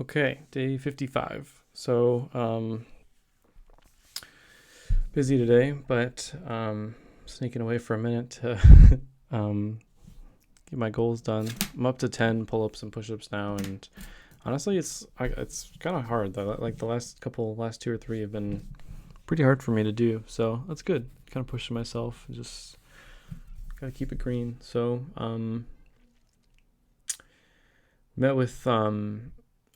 Okay, day 55. So, busy today, but sneaking away for a minute to um, get my goals done. I'm up to 10 pull-ups and push-ups now, and honestly, it's kind of hard. Like the last two or three have been pretty hard for me to do. So that's good. Kind of pushing myself. Just gotta keep it green. So, met with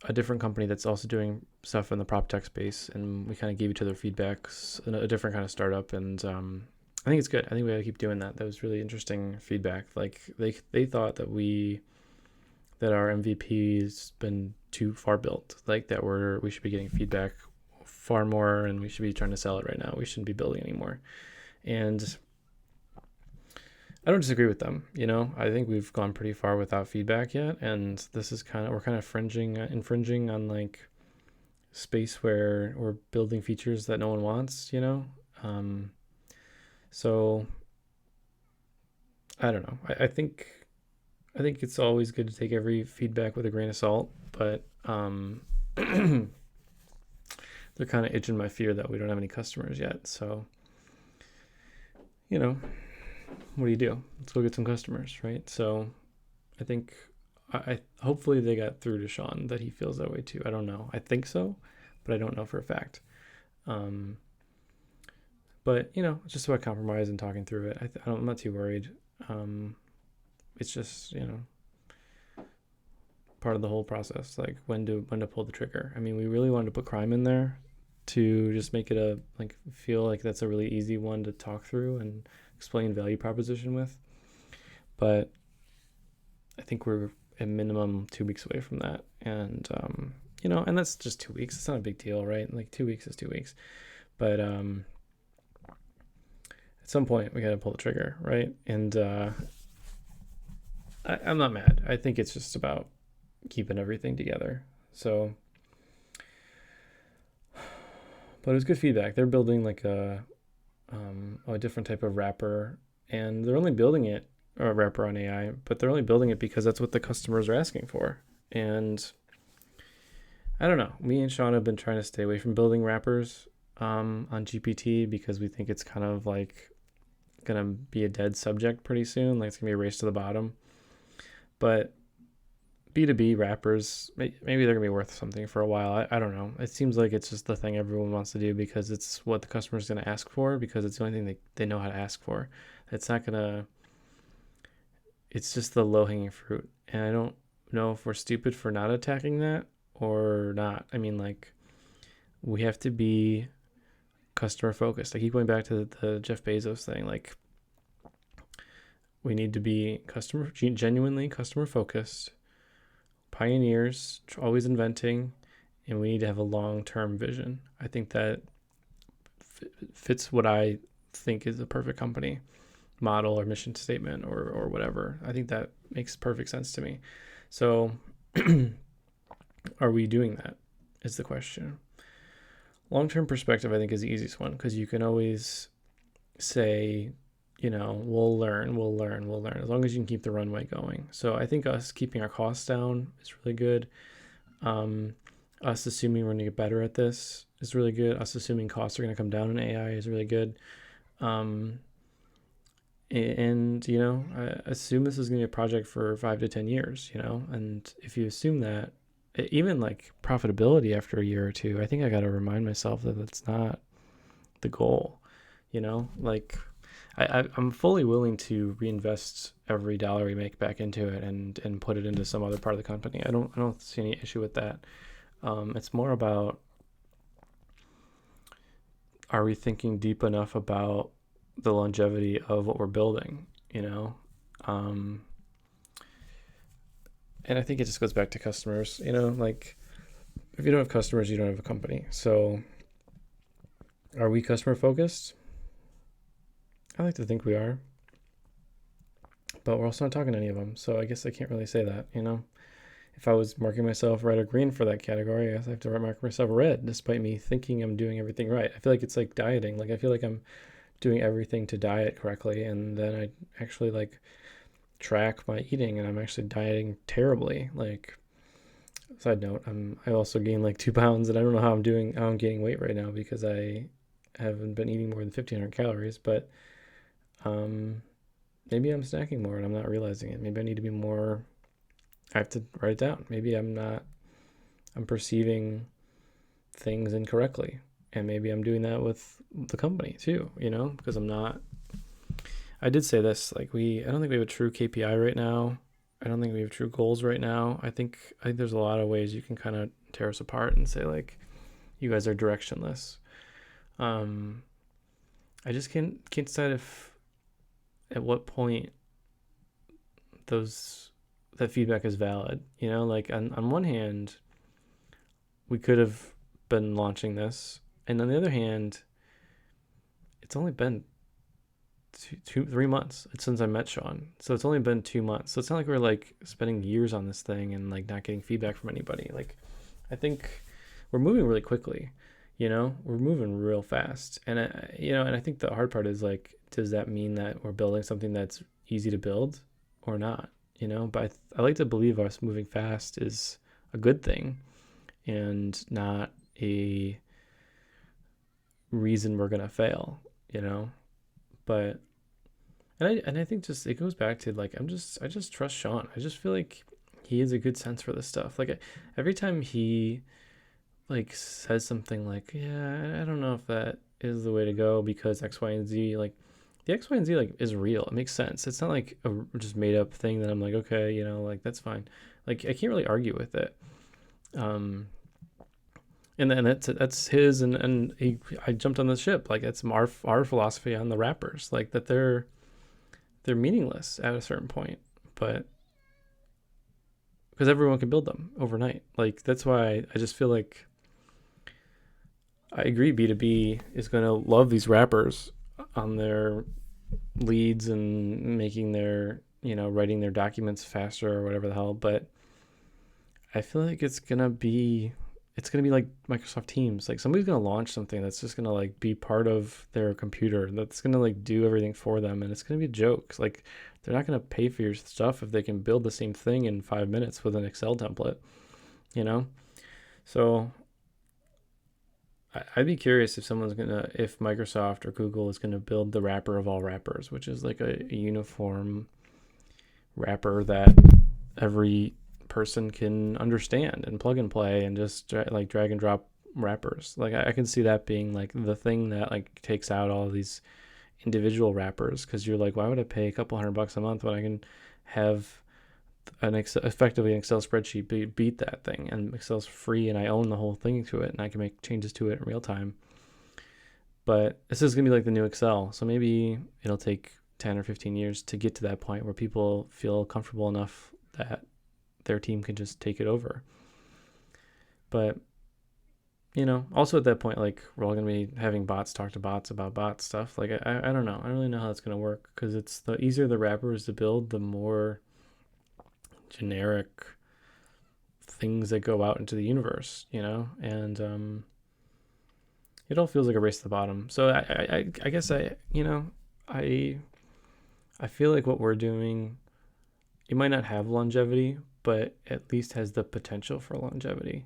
a different company that's also doing stuff in the prop tech space, and we kind of gave each other feedbacks in a different kind of startup, and I think it's good. I think we gotta keep doing that. That was really interesting feedback. Like they thought that our MVP's been too far built, like that we should be getting feedback far more, and we should be trying to sell it right now. We shouldn't be building anymore. And I don't disagree with them. I think we've gone pretty far without feedback yet, and this is we're kind of infringing on like space where we're building features that no one wants. So I don't know. I think it's always good to take every feedback with a grain of salt, but they're kind of itching my fear that we don't have any customers yet. So you know, what do you do? Let's go get some customers, right? So I think I hopefully they got through to Sean that he feels that way too. I don't know. I think so, but I don't know for a fact. Um, but it's just about compromise and talking through it. I'm not too worried. Um, it's just part of the whole process, like when to pull the trigger. I mean, we really wanted to put crime in there to just make it feel like that's a really easy one to talk through and explain value proposition with. But I think we're at minimum 2 weeks away from that, and and that's just 2 weeks. It's not a big deal, right? Like 2 weeks is 2 weeks, but at some point we got to pull the trigger, right? And I'm not mad. I think it's just about keeping everything together. So, but it was good feedback. They're building like a different type of wrapper, and they're only building it or a wrapper on AI, but they're only building it because that's what the customers are asking for. And I don't know. Me and Sean have been trying to stay away from building wrappers on GPT because we think it's kind of like gonna be a dead subject pretty soon. Like it's gonna be a race to the bottom. But B2B wrappers, maybe they're gonna be worth something for a while. I don't know. It seems like it's just the thing everyone wants to do because it's what the customer's gonna ask for, because it's the only thing they know how to ask for. It's not gonna. It's just the low hanging fruit, and I don't know if we're stupid for not attacking that or not. I mean, like, we have to be customer focused. I keep going back to the Jeff Bezos thing. Like, we need to be genuinely customer focused, pioneers, always inventing, and we need to have a long-term vision. I think that fits what I think is the perfect company model or mission statement or whatever. I think that makes perfect sense to me. So are we doing that is the question. Long-term perspective, I think, is the easiest one because you can always say, we'll learn, as long as you can keep the runway going. So I think us keeping our costs down is really good. Us assuming we're going to get better at this is really good. Us assuming costs are going to come down in AI is really good. And I assume this is going to be a project for 5 to 10 years, and if you assume that, even like profitability after a year or two, I think I got to remind myself that that's not the goal. Like I'm fully willing to reinvest every dollar we make back into it and put it into some other part of the company. I don't see any issue with that. It's more about, are we thinking deep enough about the longevity of what we're building, um, and I think it just goes back to customers, like if you don't have customers, you don't have a company. So are we customer focused? I like to think we are, but we're also not talking to any of them. So I guess I can't really say that, if I was marking myself red or green for that category, I guess I have to mark myself red despite me thinking I'm doing everything right. I feel like it's like dieting. Like I feel like I'm doing everything to diet correctly, and then I actually like track my eating and I'm actually dieting terribly. Like Side note, I also gained like 2 pounds, and I don't know how I'm gaining weight right now because I haven't been eating more than 1,500 calories. But um, maybe I'm snacking more and I'm not realizing it. Maybe I need to be more. I have to write it down. Maybe I'm not. I'm perceiving things incorrectly, and maybe I'm doing that with the company too. Because I'm not. I did say this. Like I don't think we have a true KPI right now. I don't think we have true goals right now. I think there's a lot of ways you can kind of tear us apart and say like, you guys are directionless. Um, I just can't decide if at what point those that feedback is valid. Like on one hand, we could have been launching this, and on the other hand, it's only been 3 months since I met Sean, so it's only been 2 months. So it's not like we're like spending years on this thing and like not getting feedback from anybody. Like, I think we're moving really quickly. We're moving real fast, and I think the hard part is like, does that mean that we're building something that's easy to build or not? But I like to believe us moving fast is a good thing and not a reason we're gonna fail. You know, but and I think just it goes back to like I just trust Sean. I just feel like he has a good sense for this stuff. Like every time he like says something like, yeah, I don't know if that is the way to go because X, Y, and Z, like the X, Y, and Z like is real. It makes sense. It's not like a just made up thing that I'm like, okay, like that's fine. Like I can't really argue with it. Um, and then that's his, and I jumped on the ship. Like it's our philosophy on the wrappers, like that they're meaningless at a certain point, but because everyone can build them overnight. Like that's why I just feel like I agree B2B is going to love these wrappers on their leads and making their, writing their documents faster or whatever the hell, but I feel like it's gonna be like Microsoft Teams. Like somebody's gonna launch something that's just gonna like be part of their computer. That's gonna like do everything for them, and it's gonna be jokes. Like they're not gonna pay for your stuff if they can build the same thing in 5 minutes with an Excel template. You know. So I'd be curious if Microsoft or Google is gonna build the wrapper of all wrappers, which is like a uniform wrapper that every person can understand and plug and play and just like drag and drop wrappers. Like I can see that being like the thing that like takes out all of these individual wrappers, because you're like, why would I pay a couple $100 a month when I can have effectively an Excel spreadsheet beat that thing, and Excel's free and I own the whole thing to it and I can make changes to it in real time. But this is gonna be like the new Excel, so maybe it'll take 10 or 15 years to get to that point where people feel comfortable enough that their team can just take it over. But also at that point, like we're all gonna be having bots talk to bots about bot stuff. Like I don't know. I don't really know how it's gonna work, because it's the easier the wrapper is to build, the more generic things that go out into the universe, and it all feels like a race to the bottom. So I guess I I feel like what we're doing, it might not have longevity, but at least has the potential for longevity,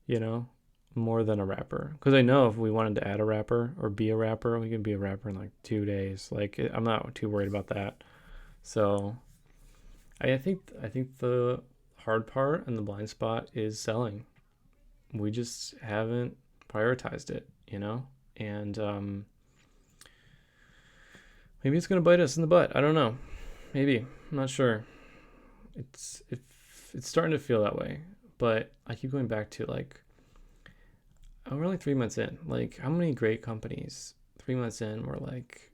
you know, more than a wrapper. Because I know if we wanted to add a wrapper or be a wrapper, we can be a wrapper in like 2 days. Like I'm not too worried about that. So I think the hard part and the blind spot is selling. We just haven't prioritized it, and maybe it's gonna bite us in the butt. I don't know. Maybe, I'm not sure. It's starting to feel that way, but I keep going back to like, oh, we're only 3 months in. Like, how many great companies 3 months in were like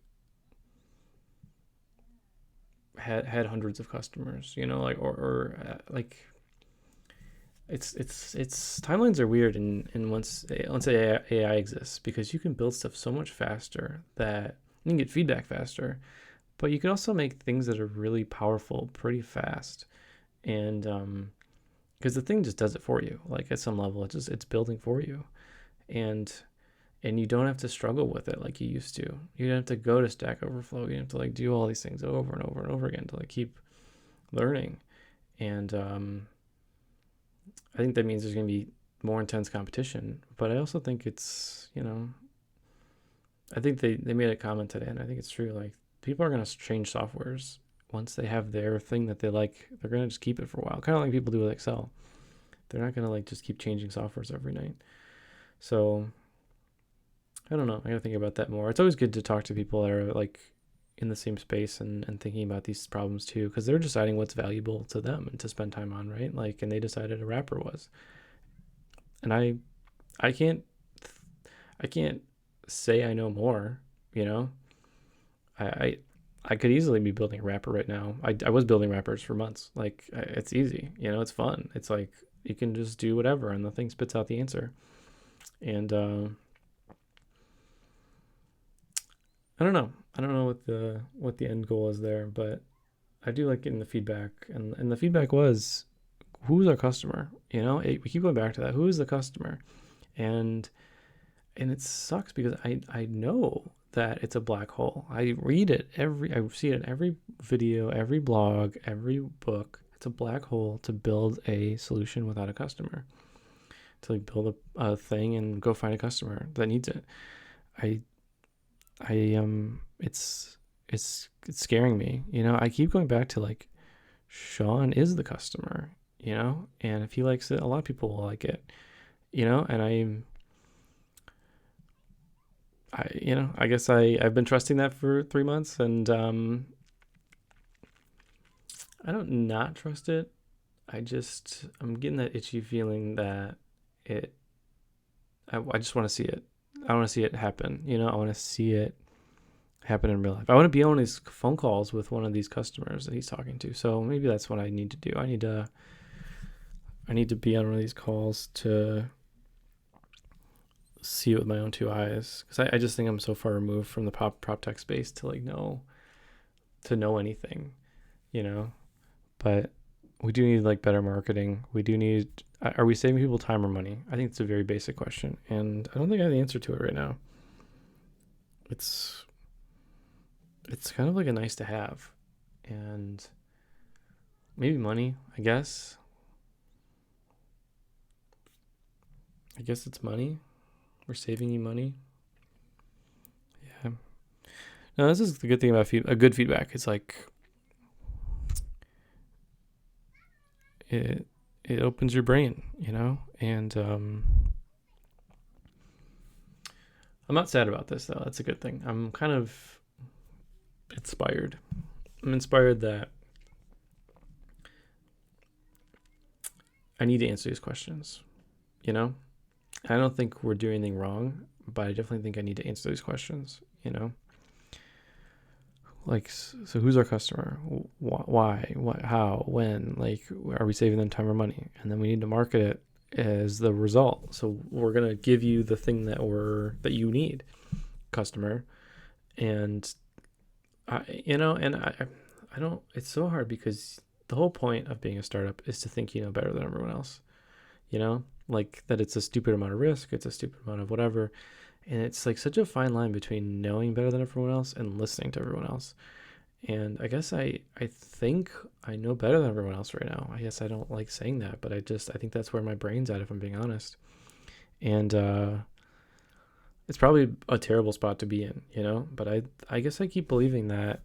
had hundreds of customers, like like it's timelines are weird, and once AI exists, because you can build stuff so much faster that you can get feedback faster, but you can also make things that are really powerful pretty fast, and because the thing just does it for you. Like at some level, it's building for you, and you don't have to struggle with it like you used to. You don't have to go to Stack Overflow. You don't have to like do all these things over and over and over again to like keep learning, and I think that means there's going to be more intense competition. But I also think it's, I think they made a comment today, and I think it's true. Like, people are going to change softwares once they have their thing that they like. They're going to just keep it for a while, kind of like people do with Excel. They're not going to like just keep changing softwares every night. So I don't know. I gotta think about that more. It's always good to talk to people that are like in the same space and thinking about these problems too, because they're deciding what's valuable to them and to spend time on, right? Like, and they decided a wrapper was, and I can't, I can't say I know more. You know, I, I, I could easily be building a wrapper right now. I was building wrappers for months. Like, it's easy. It's fun. It's like you can just do whatever, and the thing spits out the answer. And I don't know. I don't know what the end goal is there, but I do like getting the feedback, and the feedback was, who's our customer? We keep going back to that. Who is the customer? And it sucks because I know that it's a black hole. I read it I see it in every video, every blog, every book. It's a black hole to build a solution without a customer. To like build a thing and go find a customer that needs it. I it's scaring me. I keep going back to like, Sean is the customer, and if he likes it, a lot of people will like it, and I guess I've been trusting that for 3 months, and I don't not trust it. I'm getting that itchy feeling that it I just want to see it. I want to see it happen. I want to see it happen in real life. I want to be on his phone calls with one of these customers that he's talking to. So maybe that's what I need to do. I need to be on one of these calls to see it with my own two eyes. Because I just think I'm so far removed from the prop tech space to like know anything, But we do need like better marketing. We do need. Are we saving people time or money? I think it's a very basic question, and I don't think I have the answer to it right now. It's kind of like a nice to have, and maybe money. I guess it's money. We're saving you money. Yeah. No, this is the good thing about a good feedback. It's like it opens your brain, and I'm not sad about this though. That's a good thing. I'm kind of inspired. I'm inspired that I need to answer these questions, I don't think we're doing anything wrong, but I definitely think I need to answer these questions, Like, so who's our customer? Why? What? How? When? Like, are we saving them time or money? And then we need to market it as the result. So we're gonna give you the thing that you need, customer. And I don't. It's so hard because the whole point of being a startup is to think you know better than everyone else. Like that it's a stupid amount of risk. It's a stupid amount of whatever. And it's like such a fine line between knowing better than everyone else and listening to everyone else. And I guess I think I know better than everyone else right now. I guess I don't like saying that, but I think that's where my brain's at, if I'm being honest. And it's probably a terrible spot to be in, But I guess I keep believing that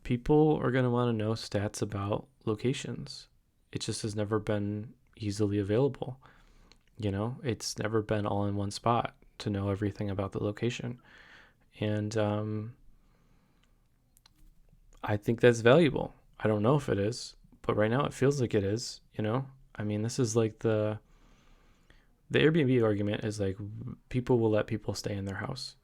people are going to want to know stats about locations. It just has never been easily available. It's never been all in one spot to know everything about the location. And I think that's valuable. I don't know if it is, but right now it feels like it is, I mean, this is like the Airbnb argument is like, people will let people stay in their house.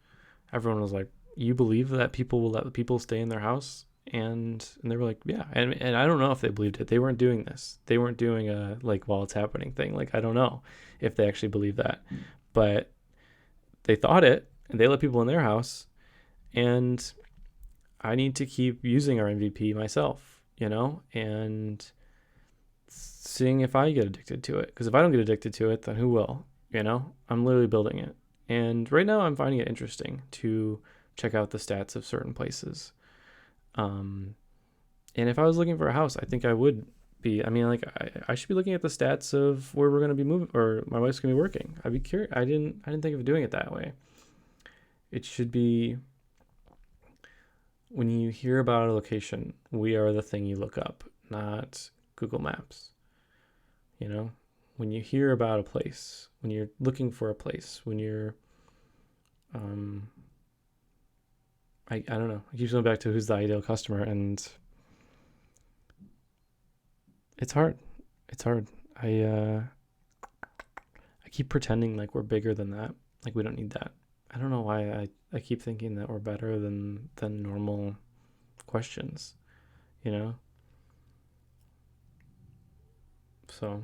Everyone was like, you believe that people will let people stay in their house? And they were like, yeah. And I don't know if they believed it. They weren't doing this. They weren't doing a like while it's happening thing. Like, I don't know if they actually believe that, but they thought it, and they let people in their house. And I need to keep using our MVP myself, and seeing if I get addicted to it. Because if I don't get addicted to it, then who will? I'm literally building it. And right now I'm finding it interesting to check out the stats of certain places. And if I was looking for a house, I think I would be. I mean, like I should be looking at the stats of where we're gonna be moving, or my wife's gonna be working. I'd be curious. I didn't think of doing it that way. It should be when you hear about a location, we are the thing you look up, not Google Maps. You know, when you hear about a place, when you're looking for a place, when you're um I don't know. I keep going back to who's the ideal customer, and it's hard. It's hard. I uh I keep pretending like we're bigger than that. Like we don't need that. I don't know why I keep thinking that we're better than normal questions, you know? So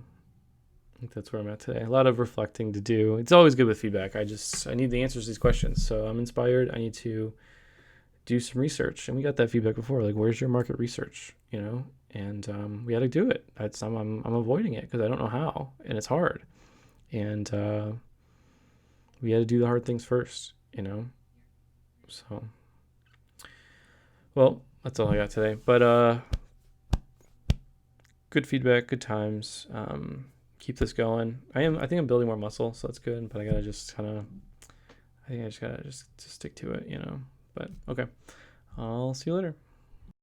I think that's where I'm at today. A lot of reflecting to do. It's always good with feedback. I need the answers to these questions. So I'm inspired. I need to do some research. And we got that feedback before. Like, where's your market research? You know? And we had to do it. I'm avoiding it because I don't know how, and it's hard. And we had to do the hard things first, you know? So, well, that's all I got today. But good feedback, good times. Keep this going. I think I'm building more muscle, so that's good. But I gotta just kind of, I think I just gotta just stick to it, you know. But okay, I'll see you later.